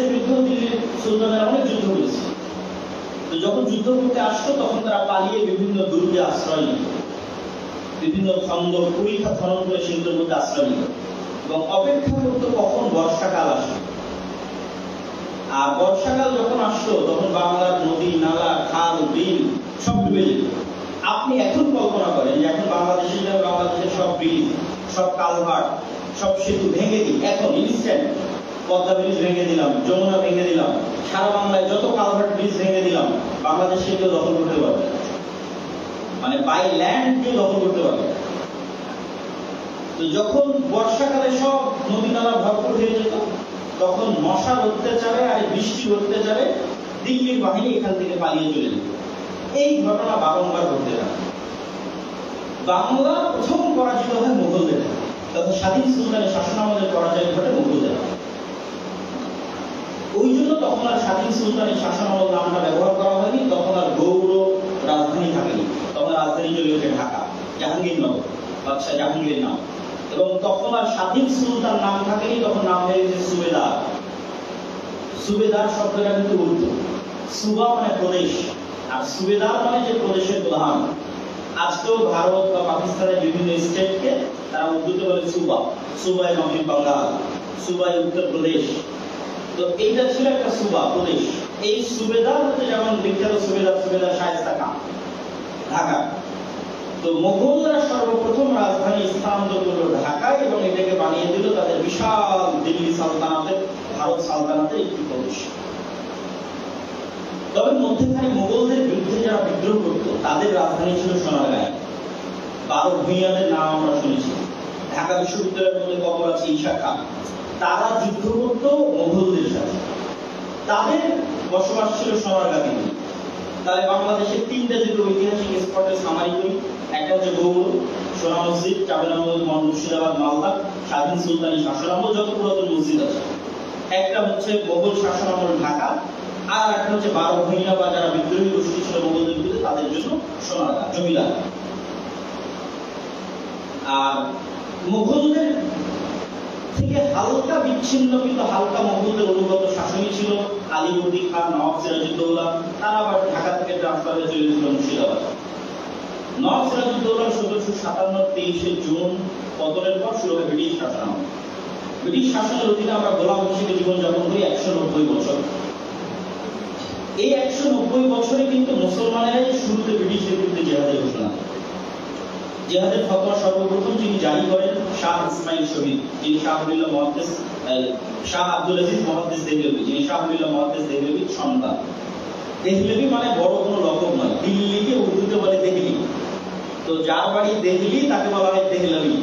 বিরুদ্ধে দিল্লির সুলতানেরা অনেক যুদ্ধ করেছে। তো যখন যুদ্ধ করতে আসতো তখন তারা পালিয়ে বিভিন্ন দুর্গে আশ্রয় নিত, বিভিন্ন খন্দ পরীক্ষা খনন করে সেগুলোর মধ্যে আশ্রয় নিত এবং অপেক্ষা করতো কখন বর্ষাকাল আসে। আর বর্ষাকাল যখন আসতো তখন বাংলার নদী নালা খাল বিল সব ডুবে যেত। আপনি এখন কল্পনা করেন যে এখন বাংলাদেশের সব ব্রিজ, সব কালভার্ট, সব সেতু ভেঙে দিই, এখন ইনস্ট্যান্ট পদ্মা ব্রিজ ভেঙে দিলাম, যমুনা ভেঙে দিলাম, সারা বাংলায় যত কালভার্ট ব্রিজ ভেঙে দিলাম, বাংলাদেশে কেউ দখল করতে পারবে, মানে বাই ল্যান্ড কেউ দখল করতে পারবে। তো যখন বর্ষাকালে সব নদী নালা ভরপুর হয়ে যেত তখন মশার অত্যাচারে আর বৃষ্টির অত্যাচারে দিল্লির বাহিনী এখান থেকে পালিয়ে চলে যেত। এই ঘটনা বারংবার ঘটতে থাকে। বাংলা প্রথম পরাজিত হয় মুঘলদের, তথা স্বাধীন সুলতানের শাসনামলের পরাজয় ঘটে মুঘলদের। ওই জন্য তখন আর স্বাধীন সুলতানের শাসনামল নামটা ব্যবহার করা হয়নি, তখন আর গৌড় রাজধানী থাকেনি, তখন রাজধানী চলে গেছে ঢাকা, জাহাঙ্গীরনগর, বাদশাহ জাহাঙ্গীরের নাম। এবং তখন আর স্বাধীন সুলতান নাম থাকেনি, তখন নাম হয়ে গেছে সুবেদার। সুবেদার শব্দটা কিন্তু উর্দু, সুবা মানে প্রদেশ, আর সুবেদার মানে যে প্রদেশের প্রধান। আজকেও ভারত বা পাকিস্তানের বিভিন্ন স্টেটকে তারা উর্দুতে বলে সুবা, সুবাই মাগরিব বাঙ্গাল, সুবাই উত্তরপ্রদেশ। তো এইটা ছিল একটা সুবা প্রদেশ। এই সুবেদার হচ্ছে যেমন বিখ্যাত সুবেদার শায়েস্তা খান ঢাকা। তো মোগলরা সর্বপ্রথম রাজধানী স্থানান্তর করলো ঢাকায় এবং এটাকে বানিয়ে দিল তাদের বিশাল দিল্লি সালতানাতের, ভারত সালতানাতের একটি প্রদেশ। তবে মধ্যখানে মোগলদের বিরুদ্ধে যারা বিদ্রোহ করত তাদের রাজধানী ছিল সোনারগাঁয়ে। 12 ভূঁইয়াদের নাম আমরা শুনেছি। ঢাকা বিশ্ববিদ্যালয়ের মধ্যে খবর আছে ঈশা খান। তারা যুদ্ধ করত মোগলদের সাথে, তাদের বসবাস ছিল সোনারগাঁতে। তাহলে বাংলাদেশের 3টা যদি ঐতিহাসিক স্পটের সামারি করি, একটা হচ্ছে গৌড়, সোনা মসজিদ, চাবের আহমদ, মুর্শিদাবাদ, মালদা, স্বাধীন সুলতানি শাসনামল যত পুরাতন মসজিদ আছে। একটা হচ্ছে মোগল শাসনামল ঢাকা, আর একটা হচ্ছে 12 ভূঁইয়া বা যারা বিদ্রোহী গোষ্ঠী ছিল মোগলদের বিরুদ্ধে তাদের জন্য সোনারগাঁ জমিদার। আর মোগলদের থেকে হালকা বিচ্ছিন্ন কিন্তু হালকা মোগলদের অনুগত শাসনই ছিল আলীবর্দী খান, নওয়াব সিরাজউদ্দৌলা। তারা আবার ঢাকা থেকে ট্রান্সফার হয়ে চলে গেছিল মুর্শিদাবাদ। নওয়াব সিরাজউদ্দৌলা 1757 23 জুন পতনের পর শুরু হয় ব্রিটিশ শাসনামল। ব্রিটিশ শাসনের অধীনে আমরা গোলাম হিসেবে জীবনযাপন করি 190 বছর। এই 190 বছরে কিন্তু মুসলমানেরাই শুরুতে ব্রিটিশদের বিরুদ্ধে জেহাদের ঘোষণা দেয়। জেহাদের ফতোয়া সর্বপ্রথম যিনি জারি করেন শাহ ইসমাইল শহীদ, যিনি শাহ আব্দুল আজিজ মুহাদ্দিস দেহলভী, যিনি শাহ মুহাদ্দিস দেহলভীর সন্তান। দেহলভী মানে বড় কোনো লকব নয়, দিল্লিকে উর্দুতে বলে দেহলি। তো যার বাড়ি দেহলি তাকে বলা হয় দেহলভী।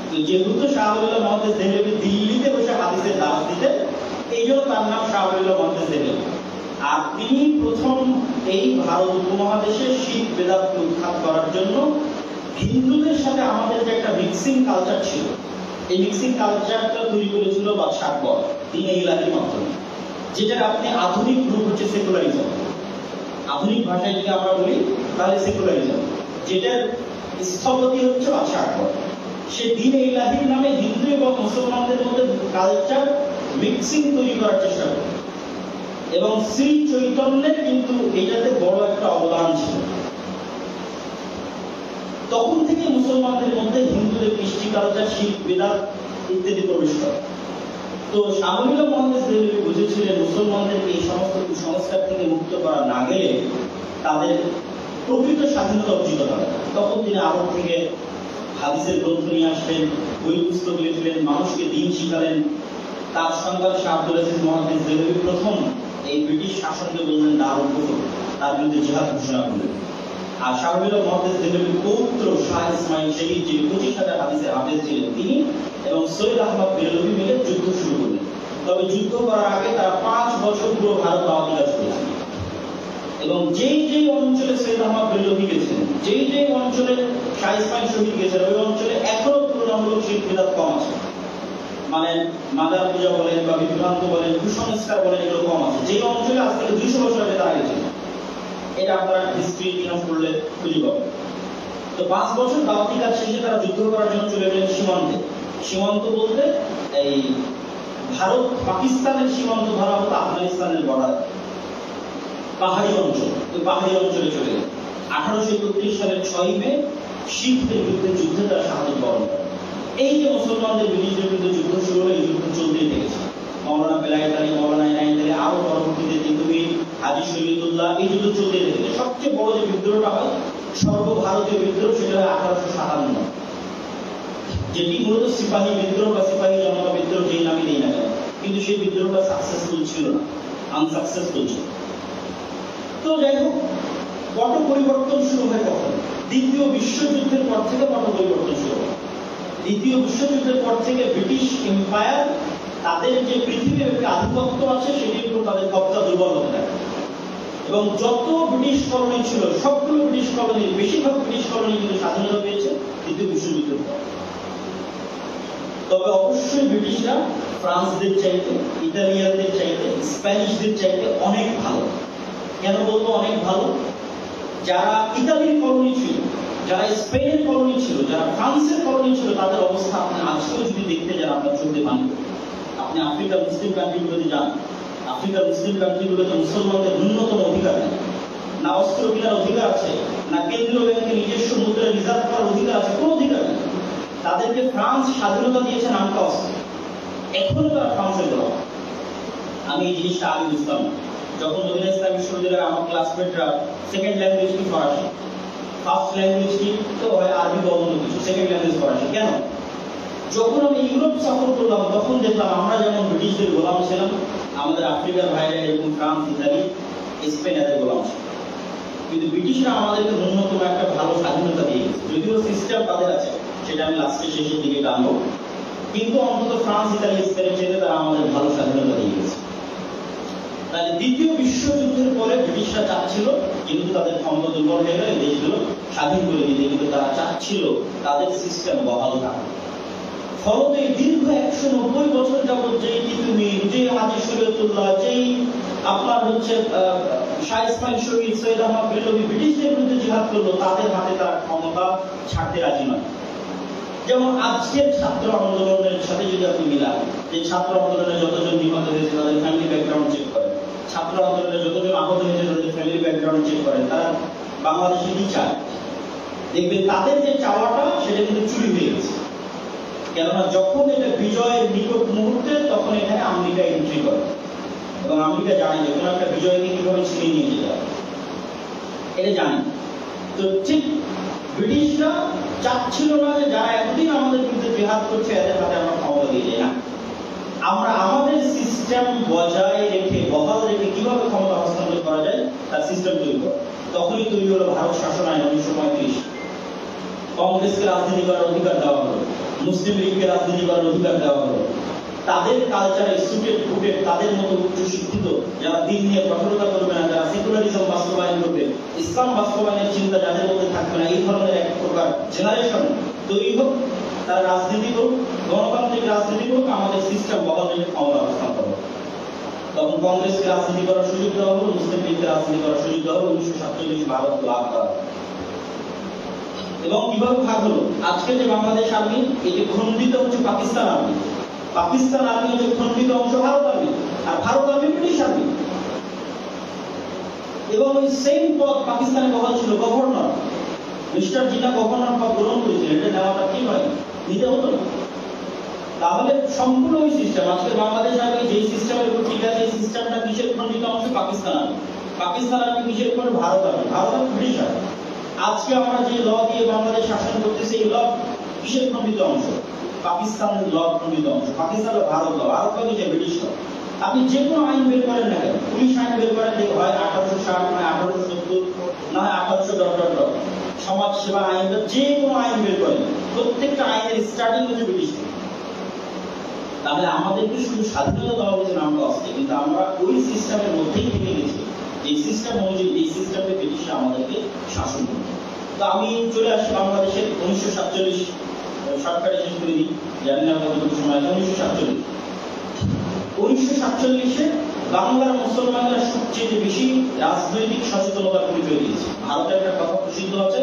তো যেহেতু শাহ মুহাদ্দিস দেহলভী দিল্লিতে বসে হাদিসের দাস দিতেন, এই জন্য তার নাম শাহ মুহাদ্দিস দেহলভী। আর তিনি প্রথম এই ভারত উপমহাদেশে শিখ বেদাতকে উৎখাত করার জন্য হিন্দুদের সাথে আমাদের যে একটা মিক্সিং কালচার ছিল, এই মিক্সিং কালচারটা তৈরি করেছিল বাদশাহ আকবর দ্বীন ইলাহির মাধ্যমে, যেটার আপনি আধুনিক রূপ হচ্ছে সেকুলারিজম। আধুনিক ভাষায় যদি আমরা বলি তাহলে সেকুলারিজম, যেটার স্থপতি হচ্ছে বাদশাহ আকবর। সে দ্বীন ইলাহির নামে হিন্দু এবং মুসলমানদের মধ্যে কালচার মিক্সিং তৈরি করার চেষ্টা করে এবং শ্রী চৈতন্যের কিন্তু এটাতে বড় একটা অবদান ছিল। তখন থেকে মুসলমানদের মধ্যে হিন্দুদের কৃষ্টি কালচার, শিখ, বেদাত ইত্যাদি প্রবেশ করে। তো শাহ মুহাদ্দিস দেহলভী বুঝেছিলেন মুসলমানদেরকে এই সমস্ত কুসংস্কার থেকে মুক্ত করা না গেলে তাদের প্রকৃত স্বাধীনতা অর্জিত হবে। তখন তিনি আরব থেকে হাদিসের গ্রন্থ নিয়ে আসলেন, বই পুস্তক লিখলেন, মানুষকে দিন শিখালেন। তার সন্তান শাহ আব্দুল আজিজ মুহাদ্দিস দেহলভী প্রথম এই ব্রিটিশ শাসনকে বললেন দারুল কুফর, তার বিরুদ্ধে জিহাদ ঘোষণা করলেন। আর শাহ মুহাদ্দিস দেহলভীর পৌত্র শাহ ইসমাইল শহীদ, যিনি 25,000 হাদিসের হাফেজ ছিলেন, তিনি এবং সৈয়দ আহমদ বেরলভী মিলে যুদ্ধ শুরু করলেন। তবে যুদ্ধ করার আগে তারা 5 বছর পুরো ভারত দাওয়াতি কাজ করেছেন এবং যেই অঞ্চলে সৈয়দ আহমদ বেরলভী গেছেন, যেই অঞ্চলে শাহ ইসমাইল শহীদ গেছেন, ওই অঞ্চলে এখনো তুলনামূলক শিখ বিদাত কম আছে। মানে মাদার পূজা বলেন বা বিভ্রান্ত বলেন, কুসংস্কার বলেন, এগুলো কম আছে। যে অঞ্চলে আজ থেকে 200 বছর আগে তারা গেছেন, এটা আপনারা হিস্ট্রি ইতিহাস পড়লে খুঁজে পাবেন। তো 5 বছর দাওয়াতি কাজ শেষে তারা যুদ্ধ করার জন্য চলে গেলেন সীমান্তে। সীমান্ত বলতে এই ভারত পাকিস্তানের সীমান্ত ধরা হতো আফগানিস্তানের বর্ডার, পাহাড়ি অঞ্চল, ওই পাহাড়ি অঞ্চলে চলে গেল। 1831 সালের 6 মে শিখদের বিরুদ্ধে যুদ্ধে তারা শাহাদত বরণ করে। এই যে মুসলমানদের ব্রিটিশদের বিরুদ্ধে যুদ্ধ শুরু হলো, এই যুদ্ধ চলতেই থেকেছে। মৌলানা বেলায়েত আলী, মৌলানা ইনায়েত আলী, আরো পরবর্তীতে তিতুমির, হাজী শরীয়তুল্লাহ, এই যুদ্ধ চলতেই থেকেছে। সবচেয়ে বড় যে বিদ্রোহটা হয়, সর্বভারতীয় বিদ্রোহ, সেটা হয় 1857, যেটি মূলত সিপাহী বিদ্রোহ বা সিপাহী জনতা বিদ্রোহ, যেই নামে নেই না কেন, কিন্তু সেই বিদ্রোহটা সাকসেসফুল ছিল না, আনসাকসেসফুল ছিল। তো যাই হোক, পট পরিবর্তন শুরু হয় কখন? দ্বিতীয় বিশ্বযুদ্ধের পর থেকে পট পরিবর্তন শুরু হয়। দ্বিতীয় বিশ্বযুদ্ধের পর থেকে ব্রিটিশ এম্পায়ার তাদের যে পৃথিবীর একটা আধিপত্য আছে, সেটির উপর তাদের কব্জা দুর্বল হতে থাকে, এবং যত ব্রিটিশ কলোনি ছিল, সবগুলো ব্রিটিশ কলোনির বেশিরভাগ ব্রিটিশ কলোনি কিন্তু স্বাধীনতা পেয়েছে দ্বিতীয় বিশ্বযুদ্ধের পর। তবে অবশ্যই ব্রিটিশরা ফ্রান্সদের চাইতে, ইতালিয়ানদের চাইতে, স্প্যানিশদের চাইতে অনেক ভালো। কেন বলবো অনেক ভালো? যারা ইতালির কলোনি ছিল, যারা স্পেনের কলোনি ছিল, যারা ফ্রান্সের কলোনি ছিল, তাদের অবস্থা আপনি আজকেও যদি দেখতে যান, আপনার চোখে পানি। আপনি আফ্রিকার মুসলিম কান্ট্রিগুলোতে যান, আফ্রিকার মুসলিম কান্ট্রিগুলোতে মুসলমানদের ন্যূনতম অধিকার নেই, না অস্ত্র কেনার অধিকার আছে, না কেন্দ্রীয় ব্যাংকে নিজস্ব মুদ্রা রিজার্ভ করার অধিকার আছে, কোনো অধিকার নেই। তাদেরকে ফ্রান্স স্বাধীনতা দিয়েছে নামকা অস্ত্র, এখনো তারা ফ্রান্সের দল। আমি এই জিনিসটা আগে বুঝতাম না। যখন মদিনা ইসলাম বিশ্ববিদ্যালয়ে আমার ক্লাসমেটরা সেকেন্ড ল্যাঙ্গুয়েজ কি ফরাসি, ফার্স্ট ল্যাঙ্গুয়েজ কি তো হয় আরবি বা অন্য কিছু, সেকেন্ড ল্যাঙ্গুয়েজ ফরাসি। কেন? যখন আমি ইউরোপ সফর করলাম, তখন দেখলাম আমরা যেমন ব্রিটিশদের গোলাম ছিলাম, আমাদের আফ্রিকার ভাইরা এরকম ফ্রান্স, ইতালি, স্পেন এদের গোলাম ছিল। কিন্তু ব্রিটিশরা আমাদেরকে ন্যূনতম একটা ভালো স্বাধীনতা দিয়ে গেছে, যদিও সিস্টেম তাদের আছে, সেটা আমি লাস্টে শেষের দিকে টানবো, কিন্তু অন্তত ফ্রান্স, ইতালি, স্পেনের চেয়ে তারা আমাদের ভালো স্বাধীনতা দিয়ে গেছে। তাহলে দ্বিতীয় বিশ্বযুদ্ধের পরে ব্রিটিশরা চাচ্ছিল, কিন্তু তাদের ক্ষমতা দুর্বল হয়ে গেলে দেশগুলো স্বাধীন করে দিতে, কিন্তু তারা চাচ্ছিল তাদের সিস্টেম বহাল থাকে। ফলত এই দীর্ঘ 190 বছর যাবত যেই তিতুমির, যে হাজী শরীয়তুল্লাহ, যেই আপনার হচ্ছে শাহ ইসমাইল শহীদ, সৈয়দ আহমদ বেলবি ব্রিটিশদের বিরুদ্ধে জিহাদ করলো, তাদের হাতে তারা ক্ষমতা ছাড়তে রাজি নয়। যেমন আজকের ছাত্র আন্দোলনের সাথে যদি আপনি মিলান, যে ছাত্র আন্দোলনে যতজন নিহত হয়েছে তাদের ফ্যামিলি ব্যাকগ্রাউন্ড চেক করেন, ছাত্র আন্দোলনে যতজন আহত হয়েছে তাদের ফ্যামিলি ব্যাকগ্রাউন্ড চেক করেন, তারা বাংলাদেশে কি চায়? দেখবেন তাদের যে চাওয়াটা সেটা কিন্তু চুরি হয়ে গেছে। কেননা যখন এটা বিজয়ের নিকট মুহূর্তে, তখন এখানে আমেরিকা এন্ট্রি করে, এবং আমেরিকা জানে যে কোনো একটা বিজয়কে কিভাবে ছিনিয়ে নিয়ে যেতে হবে, এটা জানে। তো ঠিক ব্রিটিশরা চাচ্ছিল না যে যারা এতদিন আমাদের বিরুদ্ধে জিহাদ করছে এদের হাতে আমরা ক্ষমতা দিয়ে যাই না, আমরা আমাদের সিস্টেম বজায় রেখে, বহাল রেখে কিভাবে ক্ষমতা হস্তান্তর করা যায় তার সিস্টেম তৈরি করে। তখনই তৈরি হলো ভারত শাসন আইন 1935। কংগ্রেসকে রাজনীতি করার অধিকার দেওয়া হলো, মুসলিম লীগকে রাজনীতি করার অধিকার দেওয়া হলো। তাদের কালচারে সুটেড ফুটেড, তাদের মতো উচ্চ শিক্ষিত, যারা দিন নিয়ে কঠোরতা করবে না, যারা সেকুলারিজম বাস্তবায়ন করবে, ইসলাম বাস্তবায়নের চিন্তা যাদের মধ্যে থাকবে না, এই ধরনের এক প্রকার জেনারেশন তৈরি হোক, তারা রাজনীতি করুক, গণতান্ত্রিক রাজনীতি করুক, আমাদের সিস্টেম বহাল রেখে ক্ষমতা হস্তান্তর হবে। তখন কংগ্রেসকে রাজনীতি করার সুযোগ দেওয়া হলো, মুসলিম লীগকে রাজনীতি করার সুযোগ দেওয়া হলো। 1947 ভারত লাভ করা। এবং কিভাবে ভাগ হলো? আজকে যে বাংলাদেশ আর্মি, এটি খণ্ডিত হচ্ছে পাকিস্তান আর্মি, পাকিস্তান আর্মি হচ্ছে খণ্ডিত অংশ ভারত আর্মি, আর ভারত আর্মি ব্রিটিশ আর্মি। এবং ওই সেম পদ পাকিস্তানে বহাল ছিল গভর্নর। মিস্টার জিনা গভর্নর পদ গ্রহণ করেছিলেন, এটা নেওয়াটা ঠিক হয়, নিতে হতো না। তাহলে সম্পূর্ণ ওই সিস্টেম, আজকে বাংলাদেশ আর্মি যেই সিস্টেমের উপর ঠিক আছে, এই সিস্টেমটা কিসের খণ্ডিত অংশ? পাকিস্তান আর্মি। পাকিস্তান আর্মি কিসের উপর? Bharat army. Bharat army British army. আজকে আমরা যে ল দিয়ে বাংলাদেশ শাসন করতেছি, এই ল কিসের খণ্ডিত অংশ? পাকিস্তানের ল খণ্ডিত অংশ। পাকিস্তানের ভারত ল, ভারত ল কি ব্রিটিশ ল। আপনি যে কোনো আইন বের করেন না কেন, পুলিশ আইন বের করেন, হয় 1860, নয় 1870, নয় 1800 সমাজ সেবা আইন, যে কোনো আইন বের করেন, প্রত্যেকটা আইনের স্টার্টিং হচ্ছে ব্রিটিশ। তাহলে আমাদেরকে শুধু স্বাধীনতা দেওয়া হয়েছে নামটা আসছে, কিন্তু আমরা ওই সিস্টেমের মধ্যেই থেকে গেছি, এই সিস্টেম অনুযায়ী, এই সিস্টেমে ব্রিটিশরা আমাদেরকে শাসন করবে। তো আমি চলে আসি বাংলাদেশের 1947, শর্টকাটে শেষ করে দিই, জানি না কতটুকু সময় আছে। 1947-এ বাংলার মুসলমানরা সবচেয়ে বেশি রাজনৈতিক সচেতনতার পরিচয় দিয়েছে। ভারতের একটা কথা প্রসিদ্ধ আছে,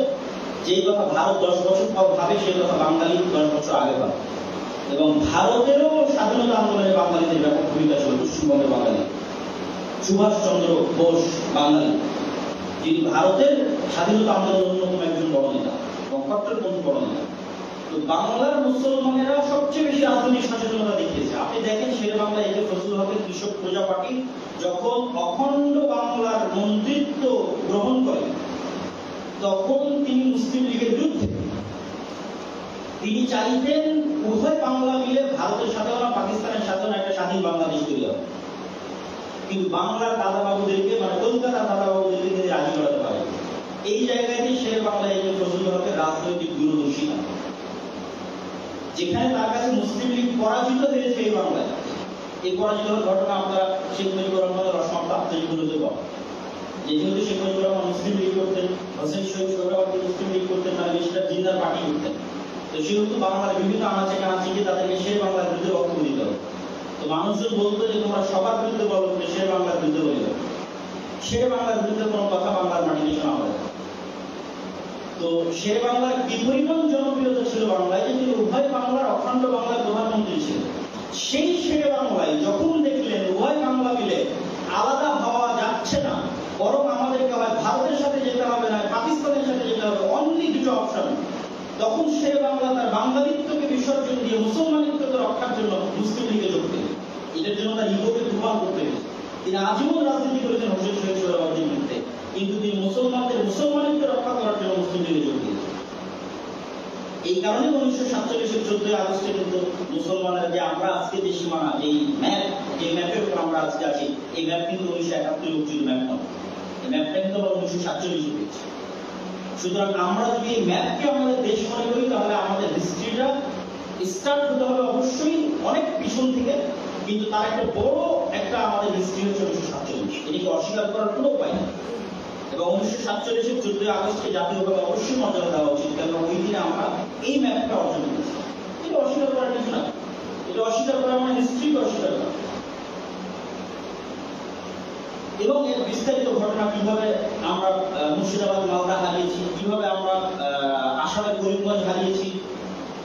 যে কথা ভারত 10 বছর পর ভাবে, সেই কথা বাঙালি 10 বছর আগে ভাবে। এবং ভারতেরও স্বাধীনতা আন্দোলনে বাঙালিদের ব্যাপক ভূমিকা ছিল। পশ্চিমবঙ্গের বাঙালি সুভাষচন্দ্র বোস বাঙালি, যিনি ভারতের স্বাধীনতা আন্দোলনের অন্যতম একজন বড় নেতা এবং কট্টরপন্থী বড় নেতা। তো বাংলার মুসলমানেরা সবচেয়ে বেশি রাজনৈতিক সচেতনতা দেখিয়েছে। আপনি দেখেন শেরে বাংলা এই যে ফজলুল হকের কৃষক প্রজা পার্টি যখন অখণ্ড বাংলার মন্ত্রিত্ব গ্রহণ করেন, তখন তিনি মুসলিম লীগের বিরুদ্ধে। তিনি চাইতেন উভয় বাংলা মিলে ভারতের সাথেও না পাকিস্তানের সাথেও না একটা স্বাধীন বাংলাদেশ তৈরি হবে, কিন্তু বাংলার দাদাবাবুদেরকে মানে কলকাতার দাদাবাবুদেরকে তিনি রাজি করাতে পারে। এই জায়গায় শের বাংলা এই যে ফজলুল হকের রাজনৈতিক দূরদর্শিতা, যেখানে তার কাছে মুসলিম লীগ পরাজিত হয়েছে এই বাংলায়। এই পরাজিত হওয়ার ঘটনা আপনারা শেখ মুজিবুর রহমানের অসমাপ্ত আত্মজীবনীতে পাবেন, যে যেহেতু শেখ মুজিবুর রহমান মুসলিম লীগ করতেন, হোসেন শহীদ সোহরাওয়ার্দী মুসলিম লীগ করতেন, মানে বেশিরভাগ জিন্দার পার্টি করতেন। তো সেহেতু বাংলার বিভিন্ন আনাচে কানাচে গিয়ে তাদেরকে শের বাংলার বিরুদ্ধে বক্তব্য দিতে হবে। তো মানুষজন বলতো যে তোমরা সবার বিরুদ্ধে বলো, শের বাংলার বিরুদ্ধে বলে যাবে। শের বাংলার বিরুদ্ধে কোনো কথা বাংলার মাটিতে শোনা হবে। তো শের বাংলার কি পরিমাণ জনপ্রিয়তা ছিল বাংলায়, যে তিনি উভয় বাংলার অখণ্ড বাংলার প্রধানমন্ত্রী ছিলেন। সেই শের বাংলায় যখন দেখলেন উভয় বাংলা মিলে আলাদা হওয়া যাচ্ছে না, বরং আমাদেরকে হয় ভারতের সাথে যেতে হবে না পাকিস্তানের সাথে যেতে হবে, অনলি দুটো অপশন, তখন শের বাংলা তার বাঙালিত্বকে বিসর্জন দিয়ে মুসলমানিত্বকে রক্ষার জন্য মুসলিম লীগে যোগ দিলেন। এটার জন্য তার ইগোকে প্রমাণ করতে হয়েছে। তিনি আজীবন রাজনীতি করেছেন হোসেন শহীদ সোহরাওয়ার্দীর বিরুদ্ধে, কিন্তু তিনি মুসলমানিত্ব রক্ষা করার জন্য মুসলিম লীগে যোগ দিয়েছেন। এই কারণে 1947-এর 14 আগস্টে কিন্তু মুসলমানরা যে আমরা আজকে যে সীমানা, যেই ম্যাপ, যে ম্যাপের উপর আমরা আজকে আছি, এই ম্যাপ কিন্তু 1971 অর্জিত ম্যাপ নয়। এই ম্যাপটা কিন্তু আমরা 1947-এ পেয়েছি। সুতরাং আমরা যদি এই ম্যাপকে আমাদের দেশ মনে করি, তাহলে আমাদের হিস্ট্রিটা স্টার্ট হতে হবে অবশ্যই অনেক পিছন থেকে, কিন্তু তার একটা বড় একটা আমাদের হিস্ট্রি হচ্ছে 1947। এটিকে অস্বীকার করার কোনো উপায় নেই। এবং 1947-এর 14 আগস্টকে জাতীয়ভাবে অবশ্যই মর্যাদা দেওয়া উচিত, কারণ ওই দিনে আমরা এই ম্যাপটা অর্জন করেছি। এটা অস্বীকার করার কিছু না, এটা অস্বীকার করা মানে হিস্ট্রিকে অস্বীকার করা। এবং এর বিস্তারিত ঘটনা, কিভাবে আমরা মুর্শিদাবাদ মালদা হারিয়েছি, কিভাবে আমরা আসামের করিমগঞ্জ হারিয়েছি,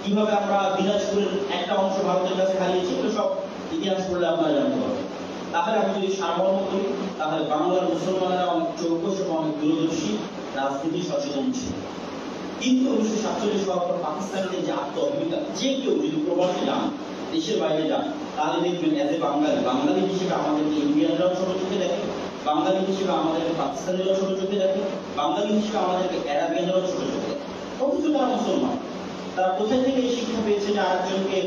কিভাবে আমরা দিনাজপুরের একটা অংশ ভারতের কাছে হারিয়েছি, এগুলো সব ইতিহাস পড়লে আপনারা জানতে পারবেন। তাহলে আমি যদি সারমর্ম করি, তাহলে বাংলার মুসলমানেরা অনেক চৌকস এবং অনেক দূরদর্শী, রাজনীতি সচেতন ছিল। কিন্তু 1947 হওয়ার পর পাকিস্তানিদের যে আত্ম অভিজ্ঞতা, যে কেউ যদি প্রবাসে যান, দেশের বাইরে যান, তাহলে দেখবেন এজ এ বাঙালি হিসেবে আমাদেরকে ইন্ডিয়ানরাও ছোট চোখে দেখে, বাঙালি হিসেবে আমাদেরকে পাকিস্তানিরাও ছোট চোখে দেখে, বাঙালি হিসেবে আমাদেরকে অ্যারাবিয়ানরাও ছোট চোখে দেখে। অথচ তারা মুসলমান। তারা কোথায় থেকে এই শিক্ষা পেয়েছে যে আরেকজনকে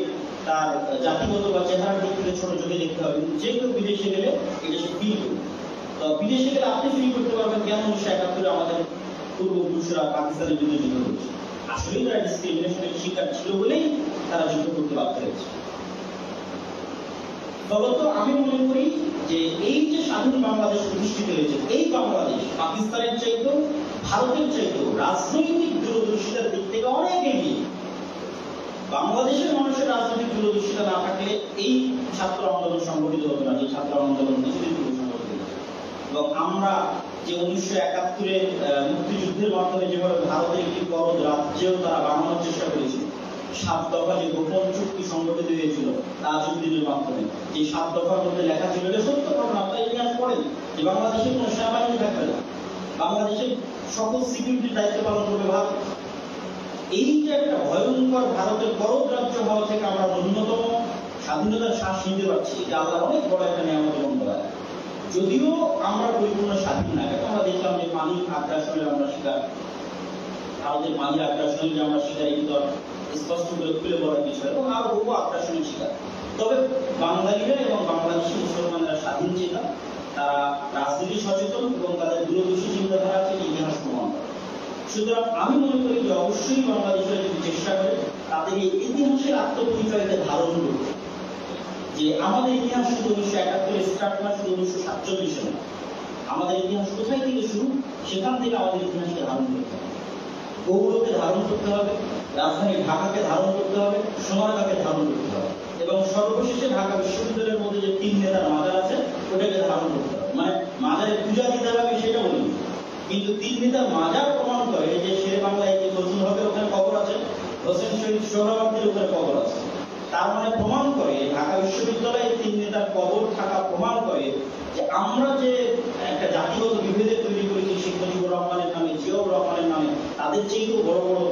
তার জাতিগত বা চেহারার দিক থেকে ছোট চোখে দেখতে হবে? যে কেউ বিদেশে গেলে এটা সে ফিল করবে। তো বিদেশে গেলে আপনি ফিল করতে পারবেন কেন 1971 আমাদের পূর্বপুরুষরা পাকিস্তানের বিরুদ্ধে যুদ্ধ করেছে। আসলেই তারা ডিসক্রিমিনেশনের শিকার ছিল বলেই তারা যুদ্ধ করতে বাধ্য হয়েছে। ফলত আমি মনে করি যে এই যে স্বাধীন বাংলাদেশ প্রতিষ্ঠিত হয়েছে, এই বাংলাদেশ পাকিস্তানের চাইতেও ভারতের চাইতেও রাজনৈতিক দূরদর্শিতার দিক থেকে অনেক এগিয়ে। বাংলাদেশের মানুষের রাজনৈতিক দূরদর্শিতা না থাকলে এই ছাত্র আন্দোলন সংগঠিত হতো না, যে ছাত্র আন্দোলন কিছুদিন পূর্বে সংগঠিত হয়েছে। এবং আমরা যে 1971-এর মুক্তিযুদ্ধের মাধ্যমে যেভাবে ভারতের একটি বড় রাজ্যেও তারা বানানোর চেষ্টা করেছিল, 7 দফা যে গোপন চুক্তি সংগঠিত হয়েছিল তাজউদ্দিনের মাধ্যমে, যে 7 দফার মধ্যে লেখা ছিল, এটা সত্য ঘটনা, আপনারা ইতিহাস পড়েন, যে বাংলাদেশের কোনো সেনাবাহিনী থাকবে না, বাংলাদেশের সকল সিকিউরিটির দায়িত্ব পালন করবে ভারত। এই যে একটা ভয়ঙ্কর ভারতের বড় রাজ্য হওয়া থেকে আমরা ন্যূনতম স্বাধীনতার শ্বাস নিতে পারছি, এটা আল্লাহর অনেক বড় একটা নিয়ামত এবং দয়া। যদিও আমরা পরিপূর্ণ স্বাধীন না, কারণ আমরা দেখলাম যে পানি আগ্রাসনের আমরা শিকার, ভারতের পানি আগ্রাসনের যে আমরা শিকার, এই তো স্পষ্ট করে খুলে বলার বিষয়, এবং আরো বহু আগ্রাসনের শিকার। তবে বাঙালিরা এবং বাংলাদেশি মুসলমানরা স্বাধীন ছিল, তারা রাজনীতি সচেতন এবং তাদের দূরদর্শী চিন্তাধারা থেকে ইতিহাস প্রমাণ করে। সুতরাং আমি মনে করি যে অবশ্যই বাংলাদেশের যদি চেষ্টা করে তাদের এই ইতিহাসের আত্মপরিচয়কে ধারণ করতে, যে আমাদের ইতিহাস শুধু 1971 স্টার্ট না, শুধু 1947 সালে, আমাদের ইতিহাস কোথায় থেকে শুরু, সেখান থেকে আমাদের ইতিহাসকে ধারণ করতে হবে, গৌরবকে ধারণ করতে হবে, রাজধানী ঢাকাকে ধারণ করতে হবে, সোনারগাঁকে ধারণ করতে হবে, এবং সর্বশেষে ঢাকা বিশ্ববিদ্যালয়ের মধ্যে যে 3 নেতার মাজার আছে ওটাকে ধারণ করতে হবে। মানে মাজারে পূজা দিতে হবে সেটা বলি, কিন্তু 3 নেতার মাজার প্রমাণ করে যে শের বাংলায় যে ফজলুল হকের ওখানে কবর আছে, হোসেন শহীদ সোহরাওয়ার্দীর ওখানে কবর আছে। তার মানে প্রমাণ করে, ঢাকা বিশ্ববিদ্যালয়ে 3 নেতার কবর থাকা প্রমাণ করে যে আমরা যে একটা জাতিগত বিভেদে তৈরি করেছি শেখ মুজিবুর রহমানের নামে, জিয়াউর রহমানের নামে, তাদের চেয়েও বড় বড়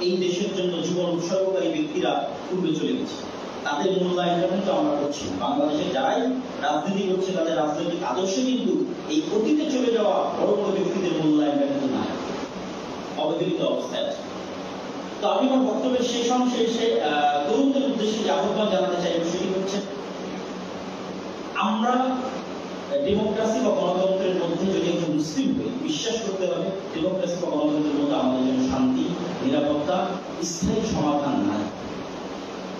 এই দেশের জন্য জীবন উৎসর্গকারী ব্যক্তিরা পূর্বে চলে গেছে। তাদের মূল্যায়নটা কিন্তু আমরা করছি। বাংলাদেশে যারাই রাজনীতি করছে তাদের রাজনৈতিক আদর্শে কিন্তু এই অতীতে চলে যাওয়া বড় বড় ব্যক্তিদের মূল্যায়নটা কিন্তু না, অবহেলিত অবস্থায় আছে। তো আমি আমার বক্তব্যের শেষ অংশে এসে তরুণদের উদ্দেশ্যে যে আহ্বান জানাতে চাই সেটি হচ্ছে, আমরা ডেমোক্রেসি বা গণতন্ত্রের মধ্যে যদি একজন মুসলিম হই, বিশ্বাস করতে হবে ডেমোক্রেসি বা গণতন্ত্রের মধ্যে আমাদের জন্য শান্তি, নিরাপত্তা, স্থায়ী সমাধান নাই।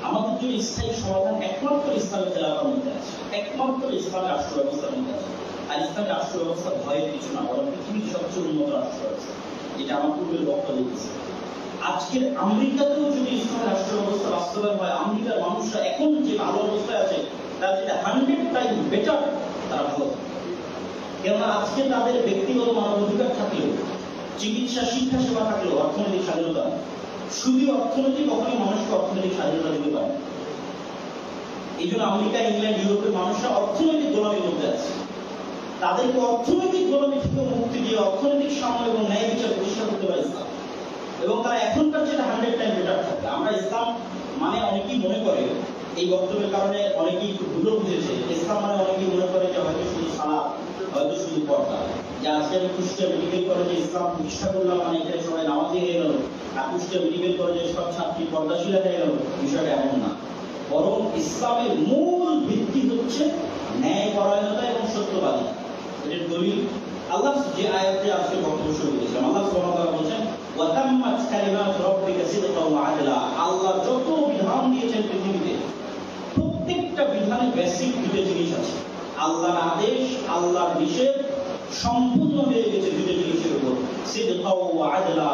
আমাদের জন্য স্থায়ী সমাধান একমাত্র ইসলামের তেলাওয়াতের মধ্যে আছে, একমাত্র ইসলামের রাষ্ট্র ব্যবস্থার মধ্যে আছে। আর ইসলামের রাষ্ট্র ব্যবস্থা ভয়ের কিছু না, বরং পৃথিবীর সবচেয়ে উন্নত রাষ্ট্র ব্যবস্থা, যেটা আমার পূর্বের বক্তব্য দিচ্ছে। আজকের আমেরিকাতেও যদি ইসলামের রাষ্ট্র ব্যবস্থা বাস্তবায়ন হয়, আমেরিকার মানুষরা এখন যে ভালো অবস্থায় আছে তার যেটা 100 টাইম বেটার তারা ভালো। কেননা আজকে তাদের ব্যক্তিগত মানবাধিকার থাকলেও, চিকিৎসা, শিক্ষা সেবা থাকলেও অর্থনৈতিক স্বাধীনতা, শুধু অর্থনৈতিক কখনোই মানুষকে অর্থনৈতিক স্বাধীনতা দিতে পারে। এই জন্য আমেরিকা, ইংল্যান্ড, ইউরোপের মানুষরা অর্থনৈতিক গোলামীর মধ্যে আছে। তাদেরকে অর্থনৈতিক গোলামী থেকে মুক্তি দিয়ে অর্থনৈতিক সাম্য এবং ন্যায় বিচার প্রতিষ্ঠা করতে পারে ইসলাম, এবং তারা এখনকার যেটা 100 টাইম বেটার থাকবে। আমরা ইসলাম মানে অনেকেই মনে করে, এই বক্তব্যের কারণে অনেকেই ভুলও বুঝেছে, ইসলাম মানে অনেকেই মনে করে যে হয়তো শুধু সালাত, হয়তো শুধু পর্দা। যে আজকে আমি কুষ্টিয়া মেডিকেল কলেজে ইসলাম প্রতিষ্ঠা করলাম মানে এখানে সবাই নামাজি হয়ে গেল, আর কুষ্টিয়া মেডিকেল কলেজের সব ছাত্রী পর্দাশীলা হয়ে গেল, বিষয়টা এমন না। বরং ইসলামের মূল ভিত্তি হচ্ছে ন্যায়পরায়ণতা এবং সত্যবাদী। এটার দলিল আল্লাহ যে আয়াতে আজকে বক্তব্য শুরু করেছিলাম, আল্লাহ সুবহানাহু ওয়া তাআলা বলেন ওয়াতাম্মাত কালিমাতু রাব্বিকা সিদকান ওয়া আদলা। আল্লাহ যত বিধান দিয়েছেন পৃথিবীতে, প্রত্যেকটা বিধানে বেসিক দুটো জিনিস আছে, আল্লাহর আদেশ, আল্লাহর নিষেধ সম্পূর্ণ হয়ে গেছে দুটো জিনিসের উপর, সিদকান ওয়া আদলা,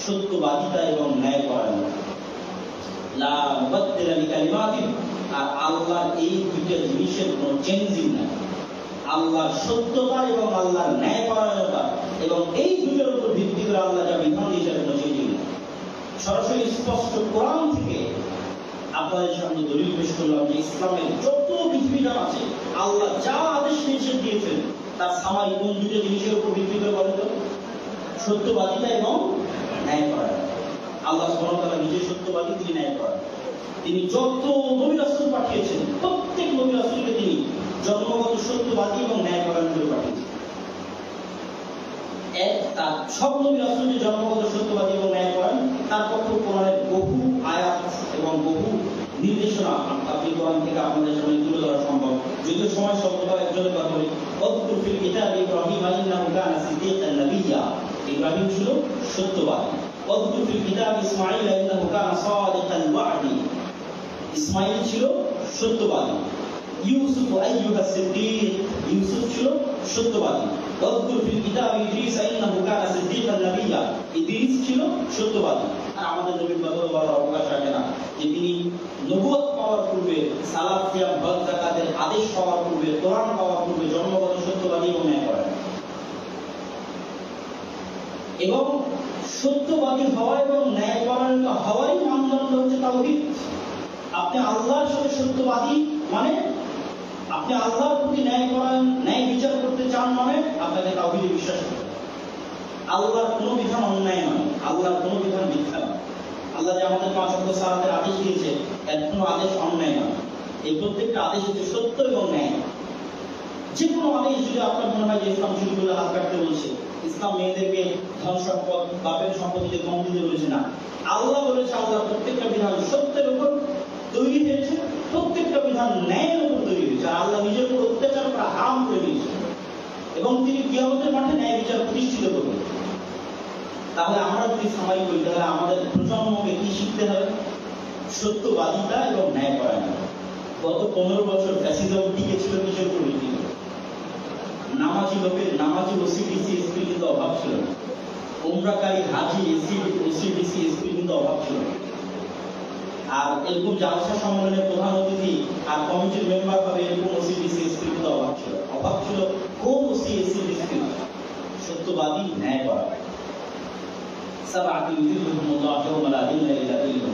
সত্যবাদিতা এবং ন্যায়পরায়ণতা। লা মুবাদদিলা লিকালিমাতিহি, আর আল্লাহর এই দুটো জিনিসের কোনো চেঞ্জিং নাই। আল্লাহর সত্যতা এবং আল্লাহর ন্যায়পরায়ণতা, এবং এই দুটোর উপর ভিত্তি করে আল্লাহ যা বিধান দিয়েছেন কোনো চেঞ্জিং নাই। সরাসরি স্পষ্ট কোরআন থেকে আপনাদের সামনে দলিল পেশ করলাম যে ইসলামের যত বিধিবিধান আছে, আল্লাহ যা আদেশ নিষেধ দিয়েছেন তার সামারি কোন দুটো জিনিসের উপর ভিত্তি করে বলেন তো? সত্যবাদিতা এবং ন্যায়পরায়ণতা। আল্লাহ সুবহানাহু ওয়া তাআলা নিজে সত্যবাদী, তিনি ন্যায়পরায়ণ। তিনি যত নবী রাসূল পাঠিয়েছেন, প্রত্যেক নবী রাসূলকে তিনি জন্মগত সত্যবাদী এবং ন্যায়পরায়ণ করে পাঠিয়েছেন। তার সব নবী রাসূল যে জন্মগত সত্যবাদী এবং ন্যায়পরায়ণ, তার পক্ষে কোরআনের বহু আয়াত এবং বহু নির্দেশনা আপনি কোরআন থেকে আপনাদের সামনে তুলে ধরা সম্ভব। যদিও সময় স্বল্পতা, একজনের কথা বলি, ওয়াযকুর ফিল কিতাবি ইব্রাহিম ইন্নাহু কানা সিদ্দীকান নাবিয়্যা। ইব্রাহিম ছিল সত্যবাদী। ওয়াযকুর ফিল কিতাবি ইসমাঈল ইন্নাহু কানা সাদিকাল ওয়া'দি। ইসমাঈল ছিল সত্যবাদী। ইউসুফ আইয়ুহা সিদ্দীক, ইউসুফ ছিল সত্যবাদী। ওয়াযকুর ফিল কিতাবি ইদ্রিস ইন্নাহু কানা সিদ্দীকান নাবিয়্যা। ইদ্রিস ছিল সত্যবাদী। আর আমাদের নবীর কথা বলার অবকাশ রাখে না যে তিনি নবুয়ত পাওয়ার পূর্বে, সালাত, সিয়াম, হজ, যাকাতের আদেশ পাওয়ার পূর্বে, কোরআন পাওয়ার পূর্বে জন্মগত সত্যবাদী এবং ন্যায়পরায়ণ। এবং সত্যবাদী হওয়া এবং ন্যায়পরায়ণ হওয়ারই মানদণ্ড হচ্ছে তাওহীদ। আপনি আল্লাহর সাথে সত্যবাদী মানে আপনি আল্লাহর প্রতি ন্যায়পরায়ণ, ন্যায় বিচার করতে চান মানে আপনাকে তাওহীদে বিশ্বাস করতে হবে। আল্লাহর কোনো বিধান অন্যায় নয়, আল্লাহর কোনো বিধান মিথ্যা নয়। আল্লাহ যে আমাদের 5 ওয়াক্ত সালাতের আদেশ দিয়েছে, এর কোনো আদেশ অন্যায় নয়। এই প্রত্যেকটা আদেশ হচ্ছে সত্য এবং ন্যায়। যে কোনো আদেশ যদি আপনার মনে হয় যে ইসলাম শুরু করে হাত কাটতে বলছে, ইসলাম মেয়েদেরকে ধন সম্পদ, বাপের সম্পত্তিতে কম দিতে বলেছে, না। আল্লাহ বলেছে আল্লাহর প্রত্যেকটা বিধান সত্যের উপর তৈরি হয়েছে, প্রত্যেকটা বিধান ন্যায়ের উপর তৈরি হয়েছে। আর আল্লাহ নিজের উপর অত্যাচার করা হারাম করে দিয়েছে, এবং তিনি কিয়ামতের মাঠে ন্যায় বিচার প্রতিষ্ঠিত করবেন। তাহলে আমরা যদি সামাই করি, তাহলে আমাদের প্রজন্মকে কি শিখতে হবে? সত্যবাদিতা এবং ন্যায়পরায়ণতা। গত 15 বছর ফ্যাসিজম টিকে ছিল কিসের উপর ভিত্তি করে? নামাজি লোকের, নামাজি ওসিডিসি এসপি কিন্তু অভাব ছিল না। উমরাকারী হাজি ওসিডিসি এসপি কিন্তু অভাব ছিল না। আর এরকম জালসা সম্মেলনের প্রধান অতিথি আর কমিটির মেম্বার হবে এরকম ওসিডিসি এসপি কিন্তু অভাব ছিল। অভাব ছিল কোন ওসি এসপি? সত্যবাদী, ন্যায়পরায়ণ। সাবআতু ইউযিল্লুহুমুল্লাহু ইয়াওমা লা যিল্লা ইল্লা যিল্লুহু।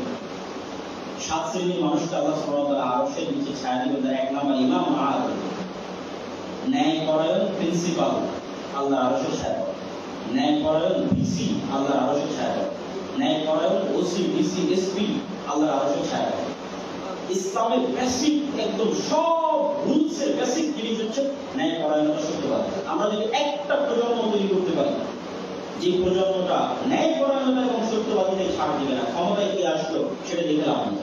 7 শ্রেণীর মানুষকে আল্লাহ সুবহানাহু ওয়া তাআলা আরশের নিচে ছায়া দিবেন। এক নাম্বার ইমাম আদল, ন্যায় পরায়ণ প্রিন্সিপাল, আল্লাহ আরশের ছায়া পাবে। ন্যায় পরায়ণ ভিসি, আল্লাহ আরশের ছায়া পাবে। ন্যায় পরায়ণ ওসি, ভিসি, এসপি, আল্লাহ আরশের ছায়া পাবে। ইসলামের বেসিক একদম সব রুলসের বেসিক জিনিস হচ্ছে ন্যায় পরায়ণতা, সত্যবাদ। আমরা যদি একটা প্রজন্ম তৈরি করতে পারি যে প্রজন্মটা ন্যায় পরায়ণতা এবং সত্যবাদিতায় ছাড় দিবে না, ক্ষমতায় কে আসলো সেটা দেখে লাভ নেই।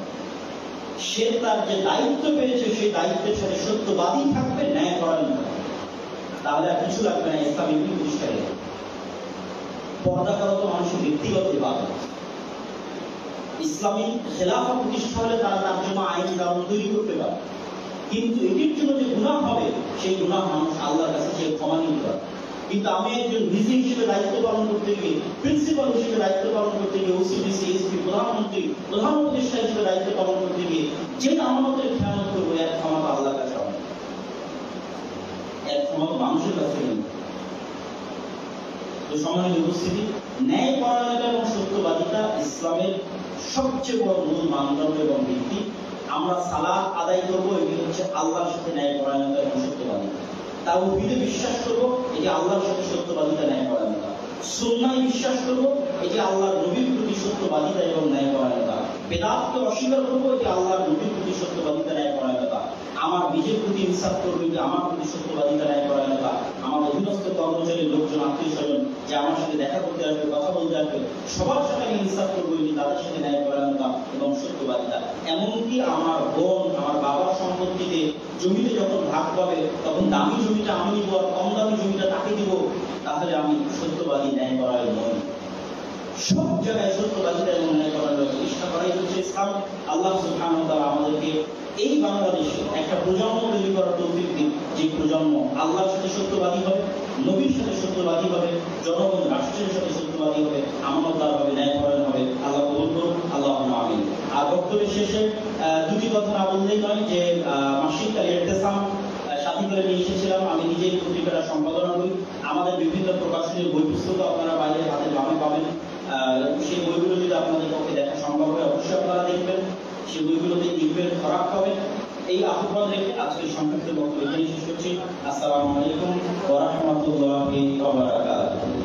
সে তার যে দায়িত্ব পেয়েছে সেই দায়িত্বের সাথে সত্যবাদী থাকবে, ন্যায় পরায়ণ থাকবে, তাহলে আর কিছু লাগবে না ইসলামের প্রতিষ্ঠায়। পর্দা করা তো মানুষের ব্যক্তিগত ইবাদত। ইসলামী খেলাফা প্রতিষ্ঠা হলে তারা তার জন্য আইন কানুন তৈরি করতে পারে, কিন্তু এটির জন্য যে গুনাহ হবে সেই গুনাহ মানুষ আল্লাহর কাছে চেয়ে ক্ষমা নিতে পারে। কিন্তু আমি একজন ভিসি হিসেবে দায়িত্ব পালন করতে গিয়ে, প্রিন্সিপাল হিসেবে দায়িত্ব পালন করতে গিয়ে, ওসিডিসি, এসপি, প্রধানমন্ত্রী, প্রধান উপদেষ্টা হিসেবে দায়িত্ব পালন করতে গিয়ে যে আমানতের খেয়ানত করবো, এক ক্ষমা তো আল্লাহর কাছে হবে, এক ক্ষমা তো মানুষের কাছে নেই। তো সম্মানিত উপস্থিতি, ন্যায় পরায়ণতা এবং সত্যবাদিতা ইসলামের সবচেয়ে বড় মূল মানদণ্ড এবং ভিত্তি। আমরা সালাত আদায় করবো, এটি হচ্ছে আল্লাহর সাথে ন্যায় পরায়ণতা এবং সত্যবাদিতা। তাওহীদে বিশ্বাস করবো, এটি আল্লাহর সাথে সত্যবাদিতা, ন্যায় পরায়ণতা। সুন্নাহয় বিশ্বাস করবো, এটি আল্লাহর নবীর প্রতি সত্যবাদিতা এবং ন্যায় পরায়ণতা। বেদাতকে অস্বীকার করবো, এটি আল্লাহর নবীর প্রতি সত্যবাদিতা, ন্যায় পরায়ণতা। আমার নিজের প্রতি ইনসাফ করবো, এটি আমার প্রতি সত্যবাদিতা, ন্যায় পরায়ণতা। আমার অধীনস্থ কর্মচারী, লোকজন, আত্মীয় স্বজন যে আমার সাথে দেখা করতে আসবে, কথা বলতে আসবে, সবার সাথে আমি ইনসাফ করবো, এটি তাদের সাথে ন্যায় পরায়ণতা এবং সত্যবাদিতা। এমনকি আমার বোন, আমার বাবার সম্পত্তিতে জমিতে যখন ভাগ পাবে, তখন দামি জমিটা আমি নিব আর কম দামি জমিটা তাকে দিব, তাহলে আমি সত্যবাদী, ন্যায় পরায়ণ নই। সব জায়গায় সত্যবাদিতা এবং ন্যায় পরায়ণতা প্রতিষ্ঠা করাই হচ্ছে ইসলাম। আল্লাহ সুবহানাহু ওয়া তাআলা আমাদেরকে এই বাংলাদেশে একটা প্রজন্ম তৈরি করার তৌফিক দিন, যে প্রজন্ম আল্লাহর সাথে সত্যবাদী হবে, নবীর সাথে সত্যবাদী হবে, জনগণ রাষ্ট্রের সাথে সত্যবাদী হবে, আমানতদার হবে, ন্যায় পরায়ণ হবে। আল্লাহ কবুল করুন, আল্লাহুম্মা আমিন। আর বক্তব্যের শেষে দুটি কথা না বললেই নয় যে মাসিক ইরতেসাম সাথী করে নিয়ে এসেছিলাম। আমি নিজেই পত্রিকাটা সম্পাদনা করি। আমাদের বিভিন্ন প্রকাশনীর বই পুস্তক আপনারা বাইরে হাতে বামে পাবেন। সেই বইগুলো যদি আপনাদের পক্ষে দেখা সম্ভব হয় অবশ্যই আপনারা দেখবেন। সেই বইগুলোতে ইলমের খোরাক পাবেন। এই আহ্বান রেখে আজকের সংক্ষিপ্ত বক্তব্য এখানেই শেষ করছি। আসসালামু আলাইকুম ওয়া রাহমাতুল্লাহি ওয়া বারাকাতুহু।